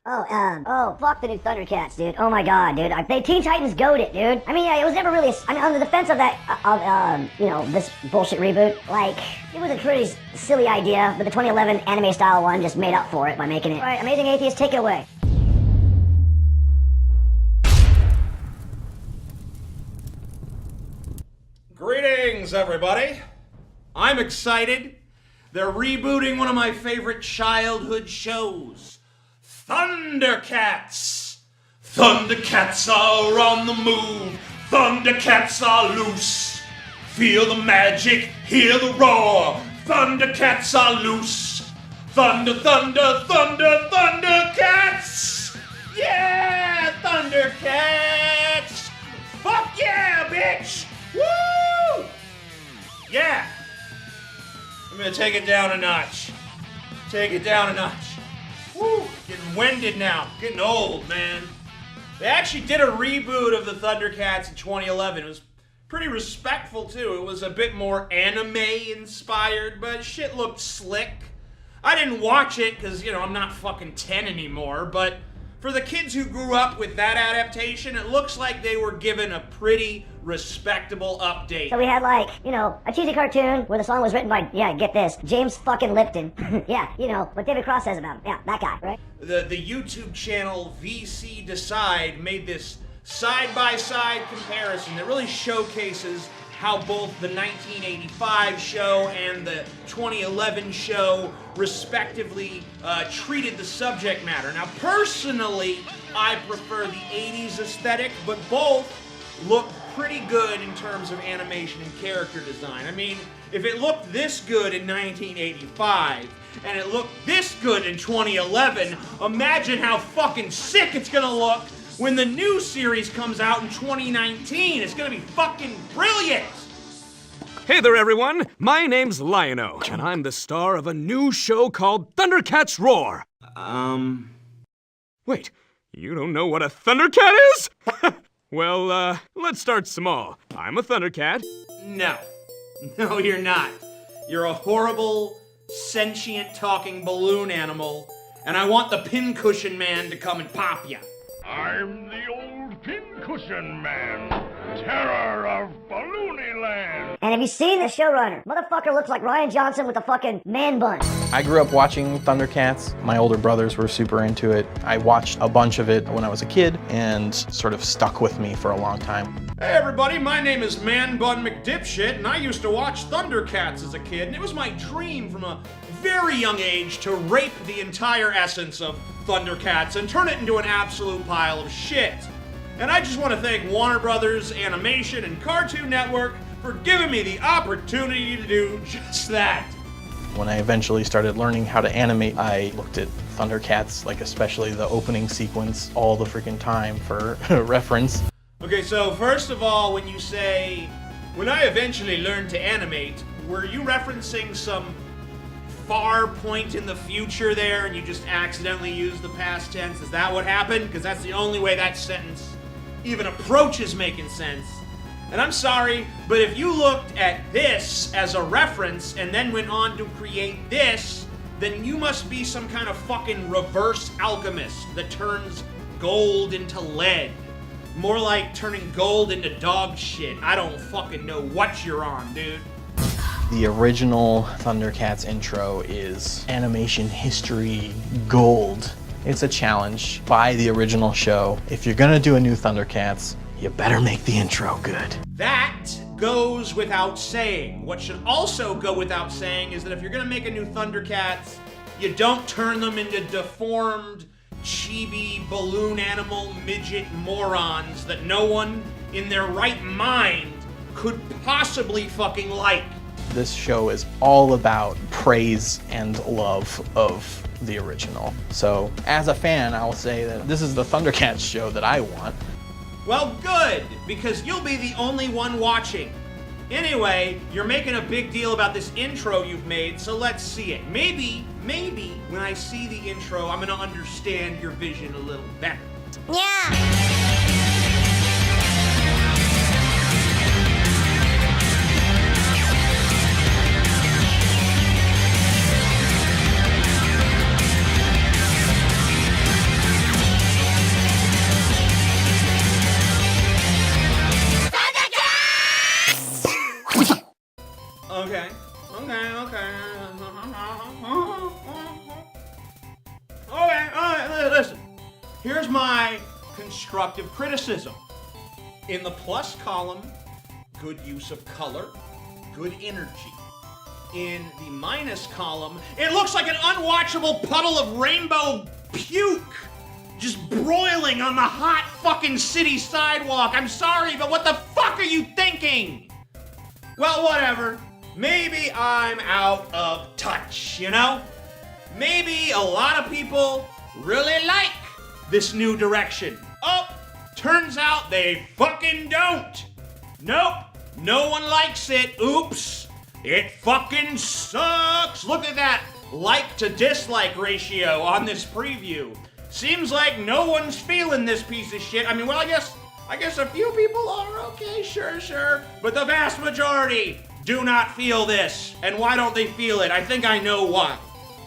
Oh, fuck the new ThunderCats, dude. Oh my god, dude. They Teen Titans goat it, dude. I mean, yeah, it was never really, on the defense of that, this bullshit reboot, like, it was a pretty silly idea, but the 2011 anime style one just made up for it by making it. Alright, Amazing Atheist, take it away. Greetings, everybody. I'm excited. They're rebooting one of my favorite childhood shows, ThunderCats. ThunderCats are on the move. ThunderCats are loose. Feel the magic, hear the roar. ThunderCats are loose. Thunder, thunder, thunder, ThunderCats! Yeah, ThunderCats! Fuck yeah, bitch! Woo! Yeah! I'm gonna take it down a notch. Take it down a notch. Woo! Getting winded now. Getting old, man. They actually did a reboot of the ThunderCats in 2011. It was pretty respectful, too. It was a bit more anime-inspired, but shit looked slick. I didn't watch it because, I'm not fucking 10 anymore, but for the kids who grew up with that adaptation, it looks like they were given a pretty respectable update. So we had a cheesy cartoon where the song was written by, get this, James fucking Lipton. Yeah, what David Cross says about him. Yeah, that guy, right? The YouTube channel VC Decide made this side-by-side comparison that really showcases how both the 1985 show and the 2011 show respectively treated the subject matter. Now, personally, I prefer the 80s aesthetic, but both look pretty good in terms of animation and character design. I mean, if it looked this good in 1985 and it looked this good in 2011, imagine how fucking sick it's gonna look when the new series comes out in 2019. It's gonna be fucking brilliant! Hey there, everyone! My name's Lion-O, and I'm the star of a new show called ThunderCats Roar! Wait, you don't know what a ThunderCat is? Well, let's start small. I'm a ThunderCat. No. No, you're not. You're a horrible, sentient, talking balloon animal, and I want the pincushion man to come and pop ya. I'm the old pincushion man, terror of Balloony Land. And have you seen the showrunner? Motherfucker looks like Ryan Johnson with a fucking man bun. I grew up watching ThunderCats. My older brothers were super into it. I watched a bunch of it when I was a kid and sort of stuck with me for a long time. Hey everybody, my name is Man Bun McDipshit, and I used to watch ThunderCats as a kid, and it was my dream from a very young age to rape the entire essence of ThunderCats and turn it into an absolute pile of shit. And I just want to thank Warner Brothers Animation and Cartoon Network for giving me the opportunity to do just that. When I eventually started learning how to animate, I looked at ThunderCats, especially the opening sequence, all the freaking time for reference. Okay, so first of all, when you say, when I eventually learned to animate, were you referencing some far point in the future there and you just accidentally used the past tense? Is that what happened? Because that's the only way that sentence even approaches making sense. And I'm sorry, but if you looked at this as a reference and then went on to create this, then you must be some kind of fucking reverse alchemist that turns gold into lead. More like turning gold into dog shit. I don't fucking know what you're on, dude. The original ThunderCats intro is animation history gold. It's a challenge by the original show. If you're gonna do a new ThunderCats, you better make the intro good. That goes without saying. What should also go without saying is that if you're gonna make a new ThunderCats, you don't turn them into deformed, chibi, balloon animal, midget morons that no one in their right mind could possibly fucking like. This show is all about praise and love of the original. So, as a fan, I'll say that this is the ThunderCats show that I want. Well, good, because you'll be the only one watching. Anyway, you're making a big deal about this intro you've made, so let's see it. Maybe, when I see the intro, I'm gonna understand your vision a little better. Yeah! Here's my constructive criticism. In the plus column, good use of color, good energy. In the minus column, it looks like an unwatchable puddle of rainbow puke just broiling on the hot fucking city sidewalk. I'm sorry, but what the fuck are you thinking? Well, whatever. Maybe I'm out of touch, you know? Maybe a lot of people really like this new direction. Oh, turns out they fucking don't. Nope, no one likes it. Oops, it fucking sucks. Look at that like to dislike ratio on this preview. Seems like no one's feeling this piece of shit. I mean, well, I guess a few people are. Okay, sure. But the vast majority do not feel this. And why don't they feel it? I think I know why.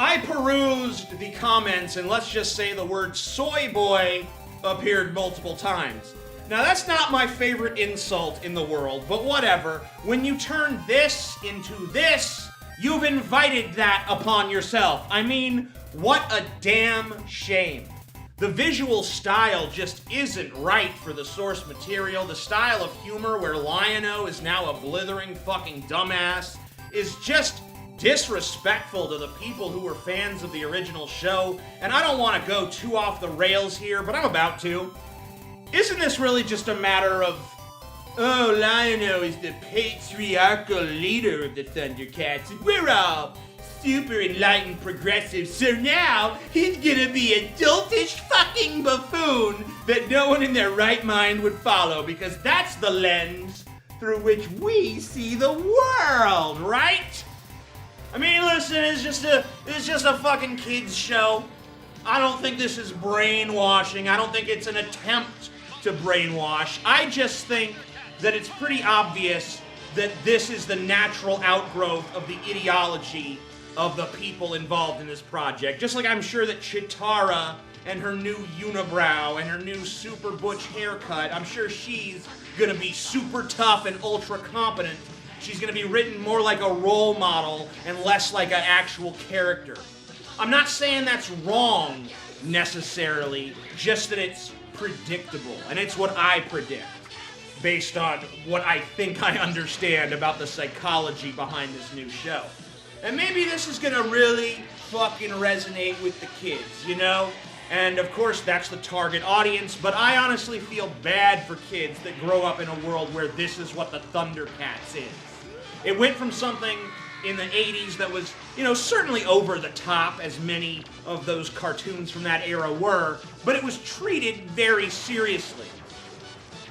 I perused the comments, and let's just say the word soy boy appeared multiple times. Now, that's not my favorite insult in the world, but whatever. When you turn this into this, you've invited that upon yourself. I mean, what a damn shame. The visual style just isn't right for the source material. The style of humor where Lion-O is now a blithering fucking dumbass is just disrespectful to the people who were fans of the original show. And I don't want to go too off the rails here, but I'm about to. Isn't this really just a matter of, oh, Lion-O is the patriarchal leader of the ThunderCats, and we're all super enlightened progressives, so now he's gonna be a doltish fucking buffoon that no one in their right mind would follow, because that's the lens through which we see the world, right? I mean, listen, it's just a fucking kids show. I don't think this is brainwashing. I don't think it's an attempt to brainwash. I just think that it's pretty obvious that this is the natural outgrowth of the ideology of the people involved in this project. Just like I'm sure that Cheetara and her new unibrow and her new super butch haircut, I'm sure she's gonna be super tough and ultra competent. She's gonna be written more like a role model and less like an actual character. I'm not saying that's wrong necessarily, just that it's predictable, and it's what I predict based on what I think I understand about the psychology behind this new show. And maybe this is gonna really fucking resonate with the kids, you know? And of course that's the target audience, but I honestly feel bad for kids that grow up in a world where this is what the ThunderCats is. It went from something in the 80s that was, you know, certainly over the top, as many of those cartoons from that era were, but it was treated very seriously.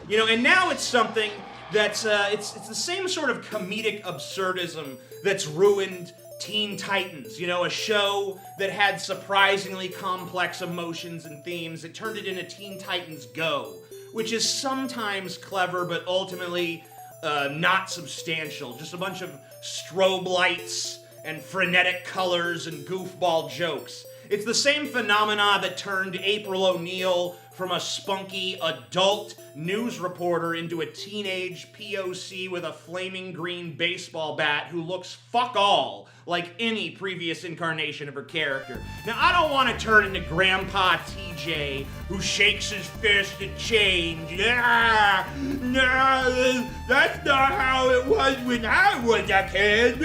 You know, and now it's something that's, it's the same sort of comedic absurdism that's ruined Teen Titans, you know, a show that had surprisingly complex emotions and themes. It turned it into Teen Titans Go, which is sometimes clever, but ultimately not substantial. Just a bunch of strobe lights and frenetic colors and goofball jokes. It's the same phenomena that turned April O'Neil from a spunky adult news reporter into a teenage POC with a flaming green baseball bat who looks fuck all like any previous incarnation of her character. Now, I don't want to turn into Grandpa TJ who shakes his fist at change. No, that's not how it was when I was a kid.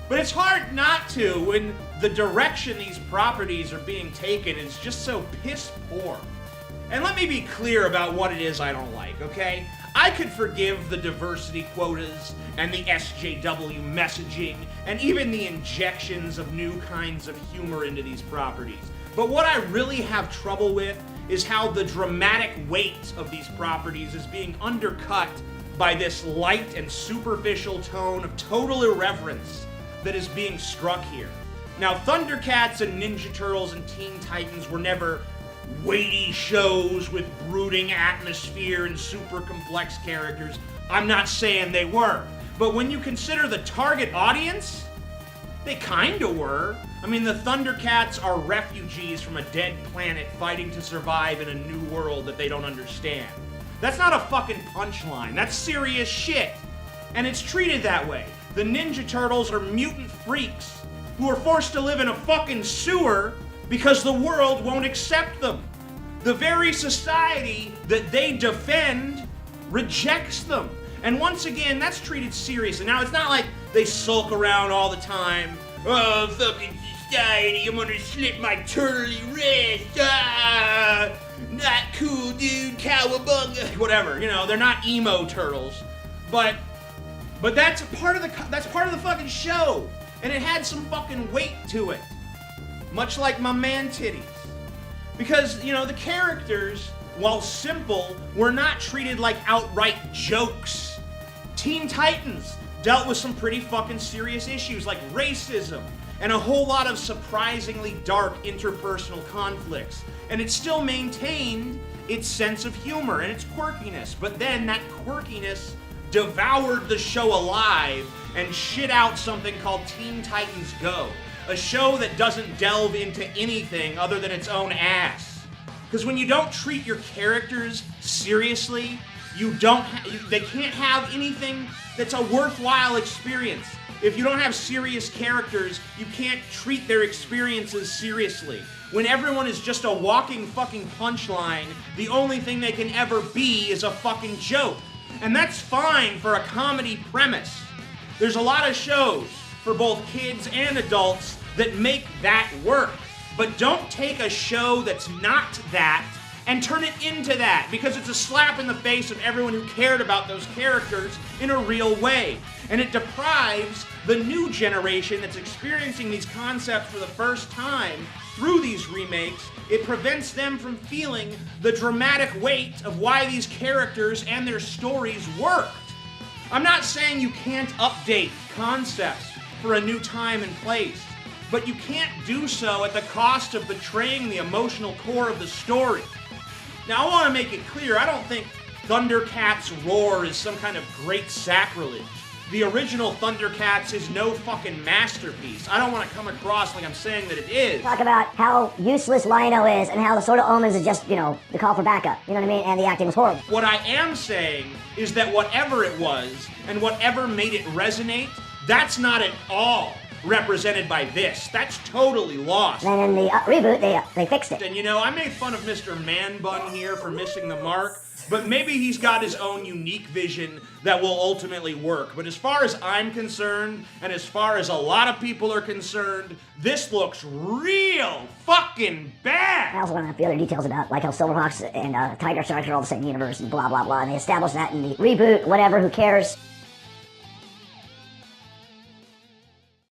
But it's hard not to when the direction these properties are being taken is just so piss poor. And let me be clear about what it is I don't like, okay? I could forgive the diversity quotas and the SJW messaging and even the injections of new kinds of humor into these properties. But what I really have trouble with is how the dramatic weight of these properties is being undercut by this light and superficial tone of total irreverence that is being struck here. Now, ThunderCats and Ninja Turtles and Teen Titans were never weighty shows with brooding atmosphere and super complex characters. I'm not saying they were. But when you consider the target audience, they kinda were. I mean, the ThunderCats are refugees from a dead planet fighting to survive in a new world that they don't understand. That's not a fucking punchline. That's serious shit. And it's treated that way. The Ninja Turtles are mutant freaks who are forced to live in a fucking sewer because the world won't accept them. The very society that they defend rejects them. And once again, that's treated seriously. Now, it's not like they sulk around all the time. Oh, fucking society, I'm gonna slip my turtly wrist. Ah, not cool, dude, cowabunga. Whatever, you know, they're not emo turtles. But that's part of the fucking show. And it had some fucking weight to it. Much like my man titties. Because, you know, the characters, while simple, were not treated like outright jokes. Teen Titans dealt with some pretty fucking serious issues like racism and a whole lot of surprisingly dark interpersonal conflicts. And it still maintained its sense of humor and its quirkiness. But then that quirkiness devoured the show alive and shit out something called Teen Titans Go. A show that doesn't delve into anything other than its own ass. Because when you don't treat your characters seriously, they can't have anything that's a worthwhile experience. If you don't have serious characters, you can't treat their experiences seriously. When everyone is just a walking fucking punchline, the only thing they can ever be is a fucking joke. And that's fine for a comedy premise. There's a lot of shows for both kids and adults that make that work. But don't take a show that's not that and turn it into that, because it's a slap in the face of everyone who cared about those characters in a real way. And it deprives the new generation that's experiencing these concepts for the first time through these remakes, it prevents them from feeling the dramatic weight of why these characters and their stories worked. I'm not saying you can't update concepts for a new time and place, but you can't do so at the cost of betraying the emotional core of the story. Now, I want to make it clear, I don't think ThunderCats Roar is some kind of great sacrilege. The original ThunderCats is no fucking masterpiece. I don't want to come across like I'm saying that it is. Talk about how useless Lion-O is and how the Sword of Omens is just, you know, the call for backup. You know what I mean? And the acting was horrible. What I am saying is that whatever it was and whatever made it resonate, that's not at all represented by this. That's totally lost. And in the reboot, they fixed it. And you know, I made fun of Mr. Man Bun here for missing the mark, but maybe he's got his own unique vision that will ultimately work. But as far as I'm concerned, and as far as a lot of people are concerned, this looks real fucking bad. I also want to have the other details about, like, how Silverhawks and Tiger Sharks are all the same universe and blah, blah, blah. And they established that in the reboot, whatever, who cares?